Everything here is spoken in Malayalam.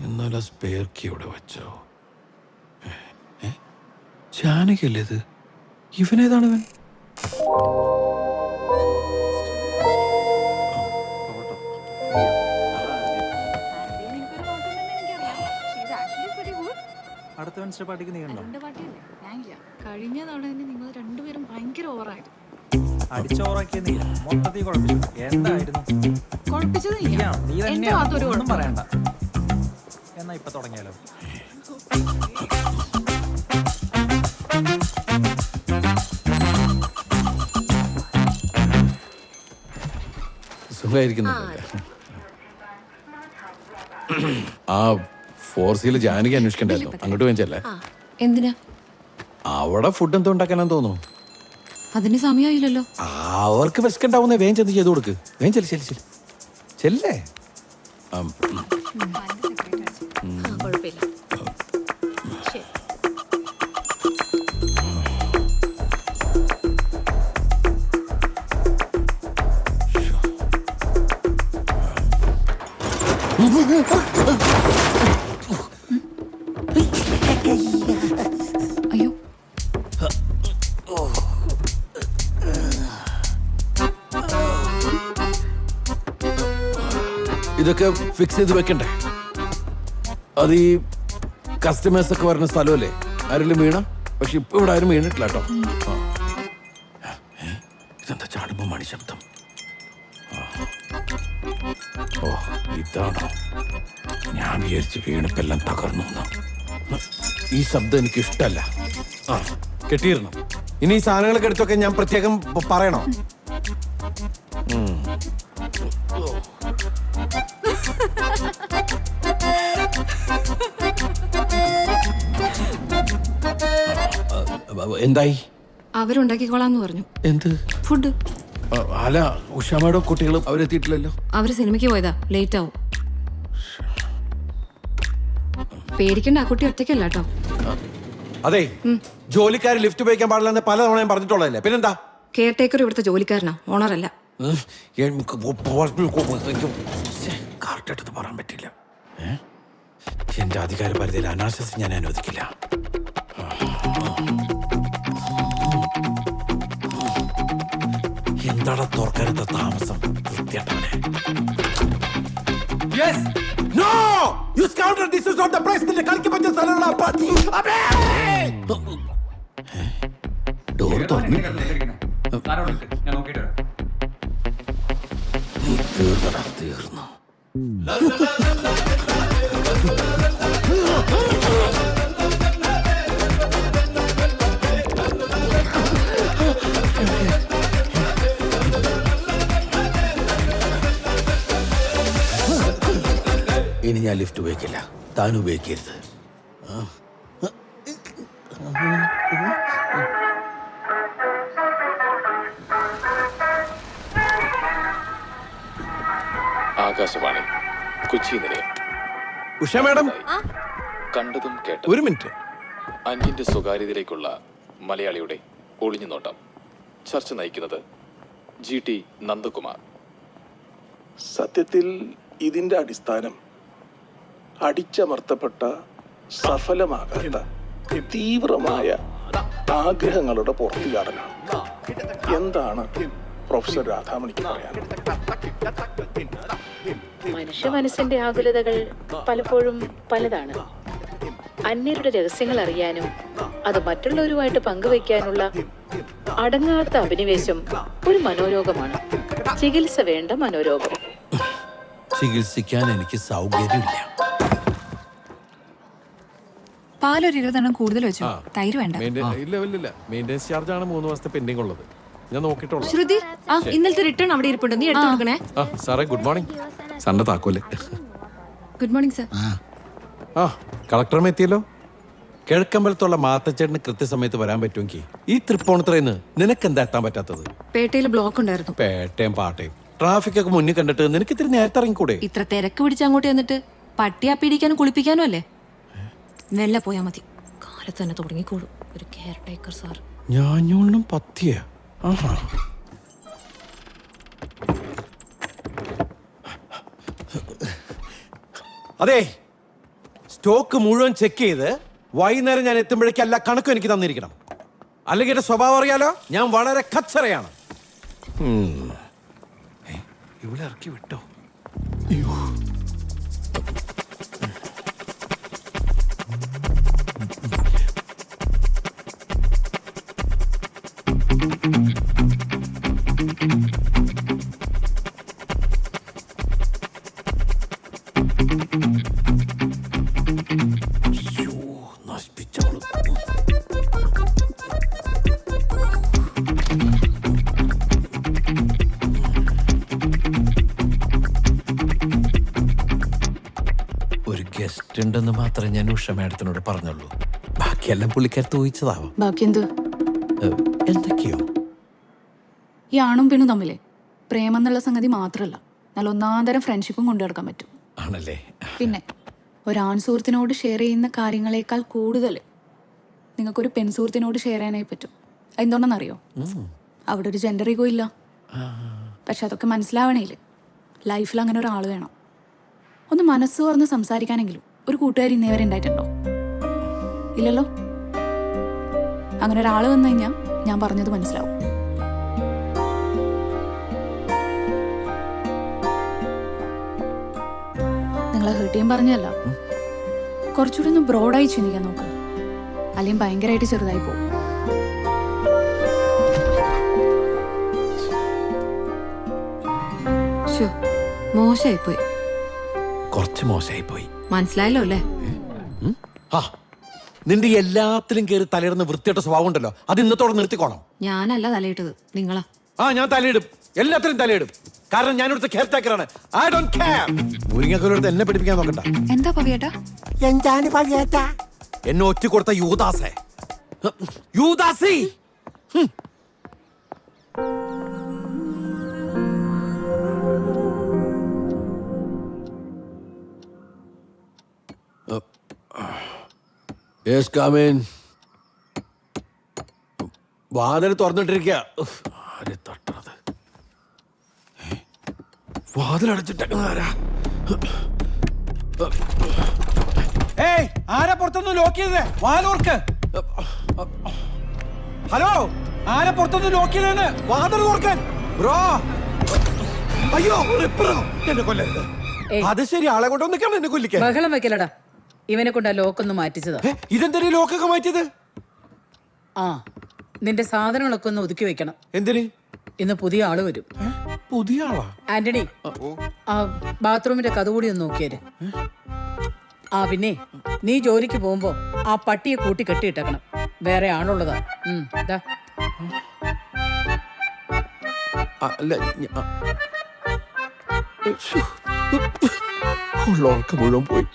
എന്നാൽ ആ സ്പെയർ കീ ഇവിടെ വെച്ചോ? ജാനകിയല്ലേ ഇത്? ഇവനേതാണ് ഇവൻ? അടുത്ത വെൻസ്ഡേ പാർട്ടിക്ക് നീ ഉണ്ടോ? കഴിഞ്ഞ തവണ തന്നെ നിങ്ങൾ രണ്ടുപേരും ഭയങ്കര ഓവറായിരുന്നു. അടിച്ചോറാക്കിയ നീ മൊത്തത്തിൽ കുഴപ്പിച്ചു. എന്തായിരുന്നു കുഴപ്പിച്ചത് നീയാ. നീ എന്റെ തന്നെയാ, ഭാഗത്തൊരു ഒന്നും കുഴപ്പം. പറയണ്ട. എന്നാ ഇപ്പൊ തുടങ്ങിയാലോ? സുഖമായിരിക്കുന്നില്ല. ആ ഫോർസിയിൽ ജാനകി അന്വേഷിക്കണ്ടായിരുന്നു. അങ്ങോട്ട് വേഞ്ചല്ലേ? എന്തിനാ? അവിടെ ഫുഡ് എന്തോ ഉണ്ടാക്കാനാന്ന് തോന്നുന്നു. അതിന് സമയമായില്ലല്ലോ. അവർക്ക് വിശക്കുണ്ടാവുന്ന വേഗം ചെന്ന് ചെയ്ത് കൊടുക്ക്. വേഗം ചെല്ലി ചെല്ലി ചെല്ലി ചെല്ലേ. കുഴപ്പമില്ല. അയ്യോ, ഇതൊക്കെ ഫിക്സ് ചെയ്ത് വെക്കണ്ടേ? അത് ഈ കസ്റ്റമേഴ്സ് ഒക്കെ വരുന്ന സ്ഥലമല്ലേ? ആരെങ്കിലും വീണ? പക്ഷെ ഇപ്പൊ ഇവിടെ ആരും വീണിട്ടില്ല കേട്ടോ. ഇതെന്താ ചാടുമ്പോ മണി ശബ്ദം? ഓ, ഇതാണോ? ഞാൻ വിചാരിച്ച് വീണിപ്പെല്ലാം തകർന്നു. ഈ ശബ്ദം എനിക്ക് ഇഷ്ടല്ല. കെട്ടിയിരുന്നു. ഇനി ഈ സാധനങ്ങളൊക്കെ എടുത്തൊക്കെ ഞാൻ പ്രത്യേകം പറയണോ? എന്തായി? അവരുണ്ടാക്കിക്കോളാന്ന് പറഞ്ഞു. എന്ത് ഫുഡ്? അല്ല, ഉഷാമയുടെ കുട്ടികളും അവരെത്തിയിട്ടില്ലല്ലോ. അവര് സിനിമയ്ക്ക് പോയതാ, ലേറ്റ് ആവും. പേടിക്കണ്ട, ആ കുട്ടി ഒറ്റയ്ക്കല്ല കേട്ടോ. അതെ, ജോലിക്കാർ ലിഫ്റ്റ് ഉപയോഗിക്കാൻ പാടില്ലെന്ന് പല തവണ ഞാൻ പറഞ്ഞിട്ടുള്ളതല്ലേ. പിന്നെന്താ? കെയർ ടേക്കർ ഇവിടുത്തെ ജോലിക്കാരനാ, ഓണറല്ല. കറക്റ്റായിട്ടൊന്നും പറയാൻ പറ്റില്ല. എന്റെ അധികാര പരിധിയിൽ അനാശാസ്യം ഞാൻ അനുവദിക്കില്ല. എന്താണ് തുറക്കാനത്തെ താമസം? വൃത്തിയായിട്ടവനെ. No! You scoundrel! This is not the place. നിന്റെ കളിക്ക് പറ്റിയ സ്ഥലമുള്ള ഡോർ തുറന്നു. നീ തീർന്നടാ, തീർന്നു. ഇനി ഞാൻ ലിഫ്റ്റ് ഉപയോഗിക്കില്ല. താൻ ഉപയോഗിക്കരുത്. ആകാശവാണി കൊച്ചി നിലയം. ഉഷ മാഡം, കണ്ടതും കേട്ടതും. ഒരു മിനിറ്റ്. അന്യന്റെ സ്വകാര്യതയിലേക്കുള്ള മലയാളിയുടെ ഒളിഞ്ഞു നോട്ടം. ചർച്ച നയിക്കുന്നത് GT നന്ദകുമാർ. സത്യത്തിൽ ഇതിന്റെ അടിസ്ഥാനം അടിച്ചമർത്തപ്പെട്ട സഫലമാകാത്ത തീവ്രമായ ആഗ്രഹങ്ങളുടെ പൂർത്തിയാടനാണ്. എന്താണ് പ്രൊഫസർ രാധാമണിക്ക് പറയാനുള്ളത്? മനുഷ്യ മനസ്സിന്റെ ആകുലതകൾ പലപ്പോഴും പലതാണ്. അന്യരുടെ രഹസ്യങ്ങൾ അറിയാനും അത് മറ്റുള്ളവരുമായിട്ട് പങ്കുവയ്ക്കാനുള്ള അടങ്ങാത്ത അഭിനിവേശം ഒരു മനോരോഗമാണ്. ചികിത്സ വേണ്ട മനോരോഗം. ചികിത്സിക്കാൻ എനിക്ക് സൗകര്യമില്ല. പാലൊരു 20 കൂടുതൽ വെച്ചു. തൈര് വേണ്ട. ഇല്ല, മെയിൻ്റെനൻസ് ചാർജ് ആണ് 3 മാസത്തെ പെൻഡിങ് ഉള്ളത്. ഞാൻ നോക്കിയിട്ടുള്ളൂ. ശ്രുതി, ഇന്നലത്തെ റിട്ടേൺ അവിടെ ഇരിപ്പുണ്ട്, നീ എടുത്തു കൊടുക്കണേ. സാറേ, ഗുഡ് മോർണിംഗ്. സാറിന്റെ താക്കോല്. Good morning sir. കളക്ടറും എത്തിയല്ലോ. കിഴക്കമ്പലത്തുള്ള മാത്തച്ചേട്ടന് കൃത്യസമയത്ത് വരാൻ പറ്റുമെങ്കിൽ ഈ തൃപ്പൂണിത്തുറയിന്ന് നിനക്ക് എന്താ എത്താൻ പറ്റാത്തത്? പേട്ടയിൽ ബ്ലോക്ക് ഉണ്ടായിരുന്നു. പേട്ടയും പാട്ടയും ട്രാഫിക് ഒക്കെ മുന്നിൽ കണ്ടിട്ട് നിനക്ക് ഇത്തിരി നേരത്തെ ഇറങ്ങിക്കൂടെ? ഇത്ര തിരക്ക് പിടിച്ച് അങ്ങോട്ട് ചെന്നിട്ട് പട്ടിയാ പിടിക്കാനും കുളിപ്പിക്കാനും അല്ലേ? വെല്ല പോയാ മതി, കാലത്ത് തന്നെ തുടങ്ങിക്കോളും ഒരു കെയർ ടേക്കർ സാർ. ഞാഞ്ഞോളിനും പത്തിയ. അതെ, സ്റ്റോക്ക് മുഴുവൻ ചെക്ക് ചെയ്ത് വൈകുന്നേരം ഞാൻ എത്തുമ്പോഴേക്കും എല്ലാ കണക്കും എനിക്ക് തന്നിരിക്കണം. അല്ലെങ്കിൽ എന്റെ സ്വഭാവം അറിയാലോ, ഞാൻ വളരെ കച്ചറയാണ്. ഇവിടെ ഇറക്കി വിട്ടോ? അയ്യോ. നശിപ്പിച്ചോളൂ. ഒരു ഗസ്റ്റ് ഉണ്ടെന്ന് മാത്രമേ ഞാൻ ഉഷ മാഡത്തിനോട് പറഞ്ഞുള്ളൂ. ബാക്കിയെല്ലാം പുള്ളിക്കാരത്ത് ഊഹിച്ചതാവാം. ബാക്കി എന്ത്? എന്തൊക്കെയോ ഈ ആണും പെണ്ണും തമ്മിലെ പ്രേമം എന്നുള്ള സംഗതി മാത്രമല്ല, നല്ല ഒന്നാന്തരം ഫ്രണ്ട്ഷിപ്പും കൊണ്ടു നടക്കാൻ പറ്റും. ആണല്ലേ? പിന്നെ ഒരാൺ സുഹൃത്തിനോട് ഷെയർ ചെയ്യുന്ന കാര്യങ്ങളെക്കാൾ കൂടുതൽ നിങ്ങൾക്കൊരു പെൺ സുഹൃത്തിനോട് ഷെയർ ചെയ്യാനായി പറ്റും. എന്തുകൊണ്ടെന്നറിയോ? അവിടെ ഒരു ജെൻഡർ ഈഗോ ഇല്ല. പക്ഷെ അതൊക്കെ മനസ്സിലാവണേല് ലൈഫിൽ അങ്ങനെ ഒരാൾ വേണം. ഒന്ന് മനസ്സ് തുറന്ന് സംസാരിക്കാനെങ്കിലും ഒരു കൂട്ടുകാരി ഇന്നേ വരെ ഉണ്ടായിട്ടുണ്ടോ? ഇല്ലല്ലോ. അങ്ങനെ ഒരാൾ വന്നു കഴിഞ്ഞാൽ ഞാൻ പറഞ്ഞത് മനസ്സിലാവും. നിങ്ങളെ ഹേർട്ട് ചെയ്യാൻ പറഞ്ഞല്ല, കുറച്ചുകൂടി ഒന്ന് ബ്രോഡായി ചിന്തിക്കാൻ നോക്ക്. അല്ലെങ്കിൽ ഭയങ്കരമായിട്ട് ചെറുതായി പോകും. മോശമായിപ്പോയി. കുറച്ച് മോശമായി പോയി. മനസ്സിലായല്ലോ അല്ലേ? ആ, നിന്റെ എല്ലാത്തിലും കയറി തലയിടുന്ന വൃത്തിയായിട്ട സ്വഭാവം ഉണ്ടല്ലോ, അത് ഇന്നത്തോടെ നിർത്തിക്കോണം. ഞാനല്ല തലയിട്ടത്, നിങ്ങളാ. ആ, ഞാൻ തലയിടും, എല്ലാത്തിലും തലയിടും. കാരണം ഞാൻ ഇവിടുത്തെ കെയർ ടേക്കറാണ്. I don't care. മുരിങ്ങക്കൊല്ലടുത്ത് എന്നെ പഠിപ്പിക്കാൻ നോക്കണ്ട. എന്താ പവിയേട്ടാ? എന്താണ് പവിയേട്ടാ? എന്നെ ഒറ്റ കൊടുത്ത യൂദാസേ, യൂദാസി. Yes, come in. വാതിൽ തുറന്നിട്ടിരിക്കുക. ആരെ തട്ടണത്? വാതിലടച്ചിട്ടാരാ? ഏയ്, ആരാ പുറത്തൊന്ന് ലോക്ക് ചെയ്തേ? വാലോർക്ക്. ഹലോ, ആരാ പുറത്തൊന്ന് ലോക്ക് ചെയ്തേന്ന്? വാതിൽ തുറക്കാൻ ബ്രോ. അയ്യോ, റിപ്പറോ, എന്നെ കൊല്ലരുത്. അത് ശരി, ആളെ കൊണ്ടൊന്നിക്കാണ് എന്നെ കൊല്ലിക്കാൻ. ബഹളം വെക്കലടാ. ഇവനെ കൊണ്ട് ആ ലോക്കൊന്ന് മാറ്റിച്ചതാ. ഇതെന്തിനാ ലോക്കൊക്കെ മാറ്റിയത്? ആ, നിന്റെ സാധനങ്ങളൊക്കെ ഒന്ന് ഒതുക്കി വെക്കണം. എന്തിന്? ഇന്ന് പുതിയ ആള് വരും. പുതിയ ആളാ? ആന്റണി, ആ ബാത്റൂമിന്റെ കഥ കൂടി ഒന്ന് നോക്കിയേര്. ആ പിന്നെ നീ ജോലിക്ക് പോകുമ്പോ ആ പട്ടിയെ കൂട്ടി കെട്ടിയിട്ടേക്കണം. വേറെ ആളുള്ളതാ. ദാ. അല്ല, ഉള്ളോർക്ക് മുഴുവൻ പോയി.